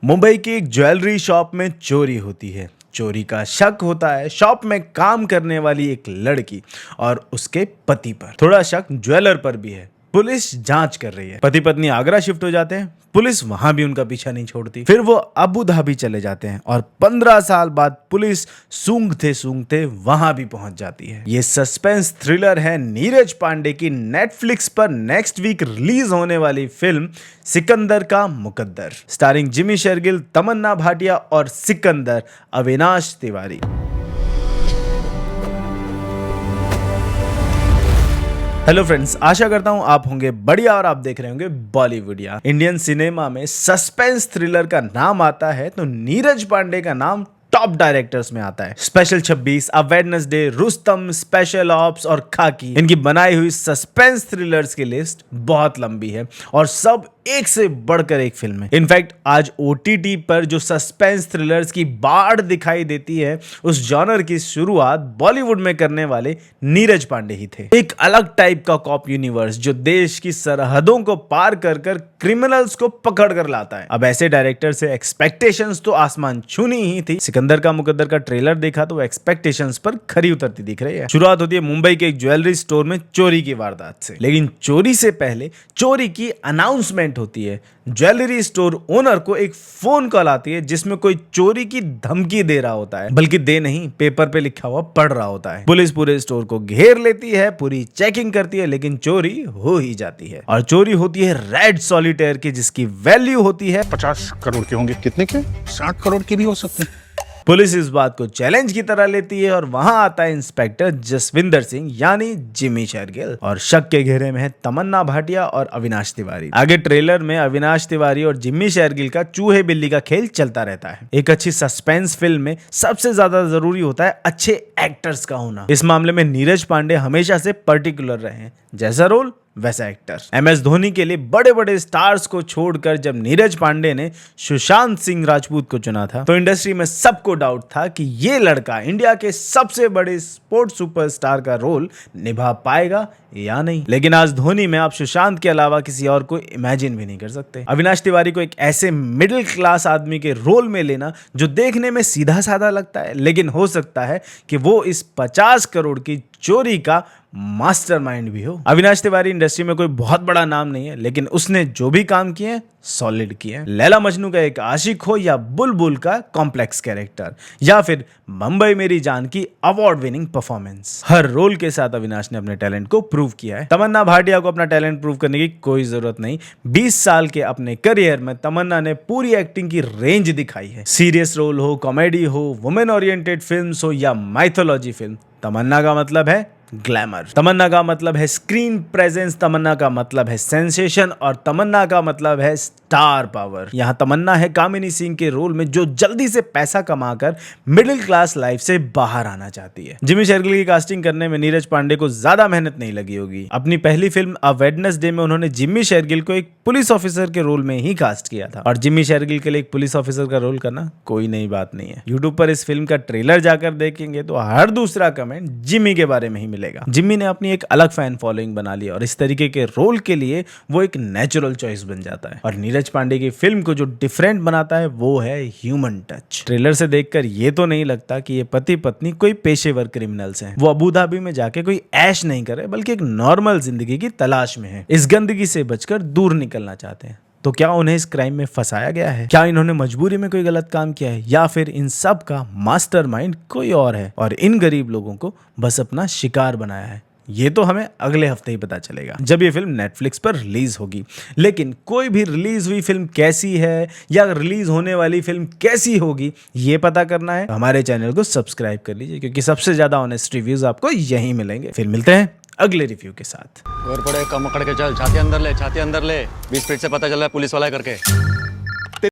मुंबई की एक jewellery shop में चोरी होती है। चोरी का शक होता है शॉप में काम करने वाली एक लड़की और उसके पति पर। थोड़ा शक ज्वेलर पर भी है। पुलिस जांच कर रही है। पति पत्नी आगरा शिफ्ट हो जाते हैं। पुलिस वहां भी उनका पीछा नहीं छोड़ती। फिर वो अबू धाबी चले जाते हैं और 15 साल बाद पुलिस सूंघते सूंघते वहां भी पहुंच जाती है। ये सस्पेंस थ्रिलर है नीरज पांडे की नेटफ्लिक्स पर नेक्स्ट वीक रिलीज होने वाली फिल्म सिकंदर का मुकद्दर, स्टारिंग जिमी शेरगिल, तमन्ना भाटिया और सिकंदर अविनाश तिवारी। हेलो फ्रेंड्स, आशा करता हूं आप होंगे बढ़िया और आप देख रहे होंगे बॉलीवुडिया। इंडियन सिनेमा में सस्पेंस थ्रिलर का नाम आता है तो नीरज पांडे का नाम टॉप डायरेक्टर्स में आता है। स्पेशल 26, अ वेडनेसडे, रुस्तम, स्पेशल ऑप्स और खाकी, इनकी बनाई हुई सस्पेंस थ्रिलर्स की लिस्ट बहुत लंबी है और सब एक से बढ़कर एक फिल्म है। इनफैक्ट आज ओटीटी पर जो सस्पेंस थ्रिलर्स की बाढ़ दिखाई देती है, उस जॉनर की शुरुआत बॉलीवुड में करने वाले नीरज पांडे ही थे। एक अलग टाइप का कॉप यूनिवर्स जो देश की सरहदों को पार कर कर क्रिमिनल्स को पकड़ कर लाता है। अब ऐसे डायरेक्टर से एक्सपेक्टेशंस तो आसमान छूनी ही थी। सिकंदर का मुकद्दर का ट्रेलर देखा तो एक्सपेक्टेशंस पर खरी उतरती दिख रही है। शुरुआत होती है मुंबई के एक ज्वेलरी स्टोर में चोरी की वारदात से, लेकिन चोरी से पहले चोरी की अनाउंसमेंट होती है। ज्वेलरी स्टोर ओनर को एक फोन कॉल आती है जिसमें कोई चोरी की धमकी दे रहा होता है, बल्कि दे नहीं, पेपर पे लिखा हुआ पढ़ रहा होता है। पुलिस पूरे स्टोर को घेर लेती है, पूरी चेकिंग करती है, लेकिन चोरी हो ही जाती है। और चोरी होती है रेड सॉलिटेयर की, जिसकी वैल्यू होती है 50 करोड़ के होंगे। कितने के? 60 करोड़ के भी हो सकते हैं। पुलिस इस बात को चैलेंज की तरह लेती है और वहां आता है इंस्पेक्टर जसविंदर सिंह यानी जिमी शेरगिल, और शक के घेरे में है तमन्ना भाटिया और अविनाश तिवारी। आगे ट्रेलर में अविनाश तिवारी और जिमी शेरगिल का चूहे बिल्ली का खेल चलता रहता है। एक अच्छी सस्पेंस फिल्म में सबसे ज्यादा जरूरी होता है अच्छे एक्टर्स का होना। इस मामले में नीरज पांडे हमेशा से पर्टिकुलर रहे हैं, जैसा रोल वैसा एक्टर। MS धोनी के लिए बड़े बड़े स्टार्स को छोड़कर जब नीरज पांडे ने सुशांत सिंह राजपूत को चुना था तो इंडस्ट्री में सबको डाउट था कि ये लड़का इंडिया के सबसे बड़े स्पोर्ट्स सुपरस्टार का रोल निभा पाएगा या नहीं। लेकिन आज धोनी में आप सुशांत के अलावा किसी और को इमेजिन भी नहीं कर सकते। अविनाश तिवारी को एक ऐसे मिडिल क्लास आदमी के रोल में लेना जो देखने में सीधा साधा लगता है, लेकिन हो सकता है कि वो इस 50 करोड़ की चोरी का मास्टरमाइंड भी हो। अविनाश तिवारी इंडस्ट्री में कोई बहुत बड़ा नाम नहीं है, लेकिन उसने जो भी काम किए सॉलिड किए। लैला मजनू का एक आशिक हो या बुलबुल का कॉम्प्लेक्स कैरेक्टर या फिर मुंबई मेरी जान की अवार्ड विनिंग परफॉर्मेंस, हर रोल के साथ अविनाश ने अपने टैलेंट को प्रूव किया है। तमन्ना भाटिया को अपना टैलेंट प्रूव करने की कोई जरूरत नहीं। 20 साल के अपने करियर में तमन्ना ने पूरी एक्टिंग की रेंज दिखाई है। सीरियस रोल हो, कॉमेडी हो, वुमेन ओरिएंटेड फिल्म्स हो या माइथोलॉजी फिल्म, तमन्ना का मतलब है ग्लैमर, तमन्ना का मतलब है स्क्रीन प्रेजेंस, तमन्ना का मतलब है सेंसेशन और तमन्ना का मतलब है स्टार पावर। यहाँ तमन्ना है कामिनी सिंह के रोल में जो जल्दी से पैसा कमाकर मिडिल क्लास लाइफ से बाहर आना चाहती है। जिमी शेरगिल की कास्टिंग करने में नीरज पांडे को ज्यादा मेहनत नहीं लगी होगी। अपनी पहली फिल्म अ वेडनेसडे में उन्होंने जिमी शेरगिल को एक पुलिस ऑफिसर के रोल में ही कास्ट किया था, और जिमी शेरगिल के लिए एक पुलिस ऑफिसर का रोल करना कोई नई बात नहीं है। यूट्यूब पर इस फिल्म का ट्रेलर जाकर देखेंगे तो हर दूसरा कमेंट जिमी के बारे में ही मिलेगा। जिमी ने अपनी एक अलग फैन फॉलोइंग बना ली और इस तरीके के रोल के लिए वो एक नेचुरल चॉइस बन जाता है। और नीरज पांडे की फिल्म को जो डिफरेंट बनाता है वो है ह्यूमन टच। ट्रेलर से देखकर ये तो नहीं लगता कि ये पति पत्नी कोई पेशेवर क्रिमिनल्स हैं। वो अबू धाबी में जाके कोई ऐश नहीं करे, बल्कि एक नॉर्मल जिंदगी की तलाश में है। इस गंदगी से बचकर दूर निकलना चाहते हैं। तो क्या उन्हें इस क्राइम में फंसाया गया है? क्या इन्होंने मजबूरी में कोई गलत काम किया है, या फिर इन सब का मास्टरमाइंड कोई और है और इन गरीब लोगों को बस अपना शिकार बनाया है? ये तो हमें अगले हफ्ते ही पता चलेगा जब ये फिल्म नेटफ्लिक्स पर रिलीज होगी। लेकिन कोई भी रिलीज हुई फिल्म कैसी है या रिलीज होने वाली फिल्म कैसी होगी, ये पता करना है तो हमारे चैनल को सब्सक्राइब कर लीजिए, क्योंकि सबसे ज्यादा ऑनेस्ट रिव्यूज आपको यहीं मिलेंगे। फिर मिलते हैं अगले रिव्यू के साथ। और पड़े कम पकड़ के चल, छाती अंदर ले, छाती अंदर ले। 20 फीट से पता चल रहा है पुलिस वाला है करके।